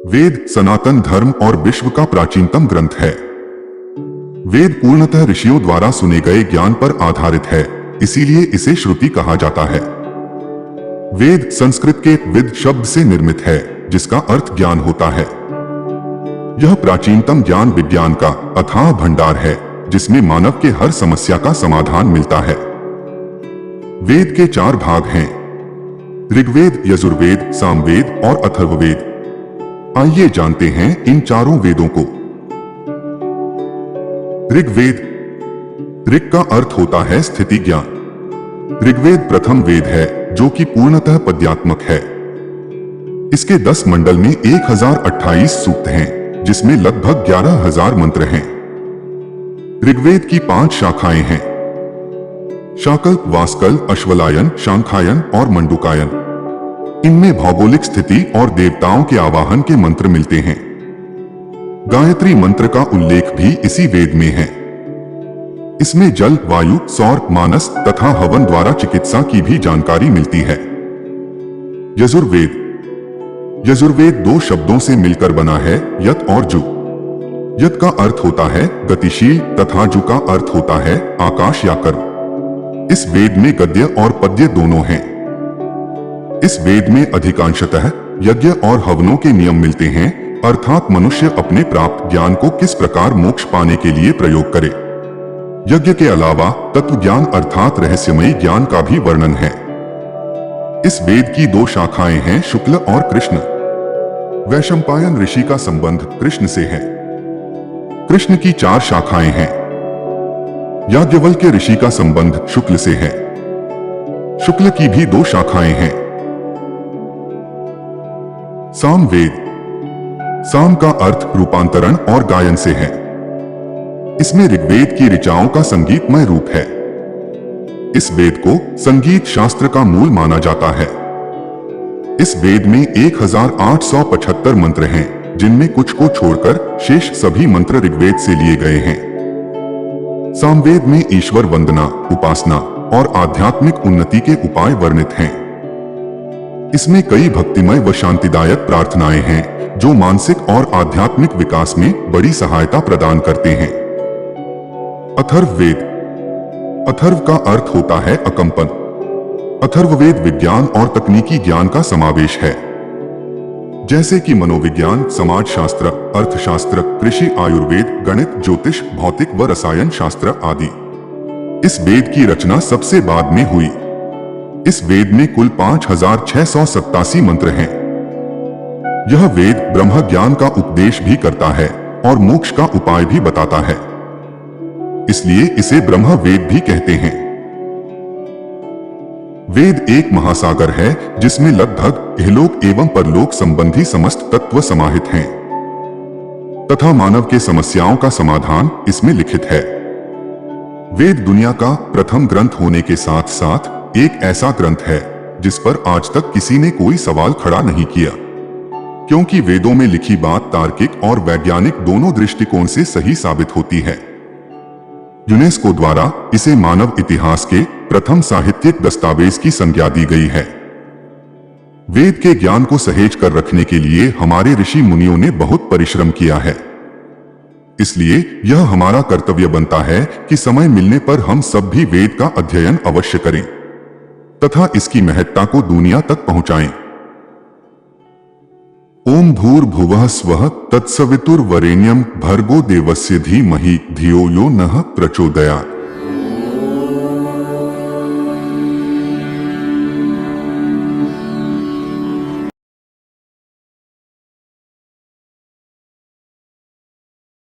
वेद सनातन धर्म और विश्व का प्राचीनतम ग्रंथ है। वेद पूर्णतः ऋषियों द्वारा सुने गए ज्ञान पर आधारित है, इसीलिए इसे श्रुति कहा जाता है। वेद संस्कृत के विद शब्द से निर्मित है, जिसका अर्थ ज्ञान होता है। यह प्राचीनतम ज्ञान विज्ञान का अथाह भंडार है, जिसमें मानव के हर समस्या का समाधान मिलता है। वेद के 4 भाग हैं: ऋग्वेद, यजुर्वेद, सामवेद और अथर्ववेद। आइए जानते हैं इन चारों वेदों को। ऋग्वेद। ऋग का अर्थ होता है स्थिति ज्ञान। ऋग्वेद प्रथम वेद है, जो कि पूर्णतः पद्यात्मक है। इसके 10 मंडल में 1028 सूक्त हैं, जिसमें लगभग 11,000 मंत्र हैं। ऋग्वेद की 5 शाखाएं हैं: शाकल्प, वास्कल, अश्वलायन, शांखायन और मंडूकायन। इनमें भौगोलिक स्थिति और देवताओं के आवाहन के मंत्र मिलते हैं। गायत्री मंत्र का उल्लेख भी इसी वेद में है। इसमें जल, वायु, सौर, मानस तथा हवन द्वारा चिकित्सा की भी जानकारी मिलती है। यजुर्वेद। यजुर्वेद 2 शब्दों से मिलकर बना है, यत और जु। यत का अर्थ होता है गतिशील तथा जु का अर्थ होता है आकाश या कर्म। इस वेद में गद्य और पद्य दोनों हैं। इस वेद में अधिकांशतः यज्ञ और हवनों के नियम मिलते हैं, अर्थात मनुष्य अपने प्राप्त ज्ञान को किस प्रकार मोक्ष पाने के लिए प्रयोग करे। यज्ञ के अलावा तत्व ज्ञान अर्थात रहस्यमयी ज्ञान का भी वर्णन है। इस वेद की 2 शाखाएं हैं, शुक्ल और कृष्ण। वैशंपायन ऋषि का संबंध कृष्ण से है। कृष्ण की 4 शाखाएं हैं। याज्ञवल्क्य ऋषि का संबंध शुक्ल से है। शुक्ल की भी 2 शाखाएं हैं। सामवेद। साम का अर्थ रूपांतरण और गायन से है। इसमें ऋग्वेद की ऋचाओं का संगीतमय रूप है। इस वेद को संगीत शास्त्र का मूल माना जाता है। इस वेद में 1875 मंत्र हैं, जिनमें कुछ को छोड़कर शेष सभी मंत्र ऋग्वेद से लिए गए हैं। सामवेद में ईश्वर वंदना, उपासना और आध्यात्मिक उन्नति के उपाय वर्णित हैं। इसमें कई भक्तिमय व शांतिदायक प्रार्थनाएं हैं, जो मानसिक और आध्यात्मिक विकास में बड़ी सहायता प्रदान करते हैं। अथर्ववेद। अथर्व का अर्थ होता है अकंपन। अथर्ववेद विज्ञान और तकनीकी ज्ञान का समावेश है, जैसे कि मनोविज्ञान, समाजशास्त्र, अर्थशास्त्र, कृषि, आयुर्वेद, गणित, ज्योतिष, भौतिक व रसायन शास्त्र आदि। इस वेद की रचना सबसे बाद में हुई। इस वेद में कुल 5687 मंत्र हैं। यह वेद ब्रह्म ज्ञान का उपदेश भी करता है और मोक्ष का उपाय भी बताता है, इसलिए इसे ब्रह्म वेद भी कहते हैं। वेद एक महासागर है, जिसमें लगभग इहलोक एवं परलोक संबंधी समस्त तत्व समाहित हैं, तथा मानव के समस्याओं का समाधान इसमें लिखित है। वेद दुनिया का प्रथम ग्रंथ होने के साथ साथ एक ऐसा ग्रंथ है जिस पर आज तक किसी ने कोई सवाल खड़ा नहीं किया, क्योंकि वेदों में लिखी बात तार्किक और वैज्ञानिक दोनों दृष्टिकोण से सही साबित होती है। यूनेस्को द्वारा इसे मानव इतिहास के प्रथम साहित्यिक दस्तावेज की संज्ञा दी गई है। वेद के ज्ञान को सहेज कर रखने के लिए हमारे ऋषि मुनियों ने बहुत परिश्रम किया है। इसलिए यह हमारा कर्तव्य बनता है कि समय मिलने पर हम सब भी वेद का अध्ययन अवश्य करें तथा इसकी महत्ता को दुनिया तक पहुंचाएं। ओम भूर्भुवः स्वः तत्सवितुर्वरेण्यं भर्गो देवस्य धीमहि धियो यो नः प्रचोदयात्।